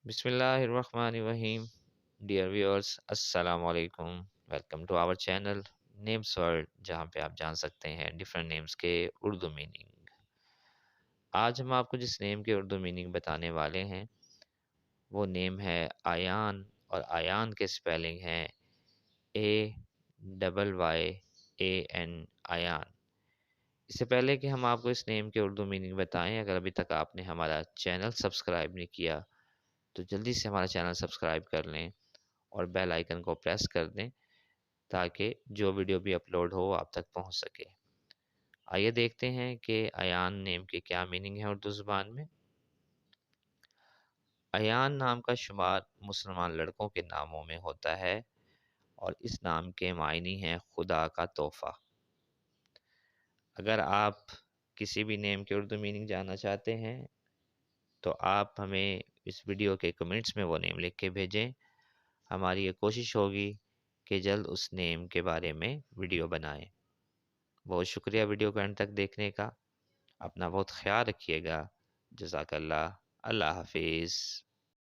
بسم اللہ الرحمن الرحیم. ڈیئر ویورز، السلام علیکم. Welcome to our channel names world, جہاں پہ آپ جان سکتے ہیں ڈفرینٹ نیمز کے اردو میننگ. آج ہم آپ کو جس نیم کے اردو میننگ بتانے والے ہیں وہ نیم ہے ایان، اور ایان کے سپیلنگ ہیں AYYAN، ایان. اس سے پہلے کہ ہم آپ کو اس نیم کے اردو میننگ بتائیں، اگر ابھی تک آپ نے ہمارا چینل سبسکرائب نہیں کیا تو جلدی سے ہمارا چینل سبسکرائب کر لیں اور بیل آئیکن کو پریس کر دیں تاکہ جو ویڈیو بھی اپلوڈ ہو وہ آپ تک پہنچ سکے. آئیے دیکھتے ہیں کہ ایان نیم کے کیا میننگ ہے اردو زبان میں. ایان نام کا شمار مسلمان لڑکوں کے ناموں میں ہوتا ہے اور اس نام کے معنی ہیں خدا کا تحفہ. اگر آپ کسی بھی نیم کے اردو میننگ جاننا چاہتے ہیں تو آپ ہمیں اس ویڈیو کے کمنٹس میں وہ نیم لکھ کے بھیجیں. ہماری یہ کوشش ہوگی کہ جلد اس نیم کے بارے میں ویڈیو بنائیں. بہت شکریہ ویڈیو کو اینڈ تک دیکھنے کا. اپنا بہت خیال رکھیے گا. جزاک اللہ. اللہ حافظ.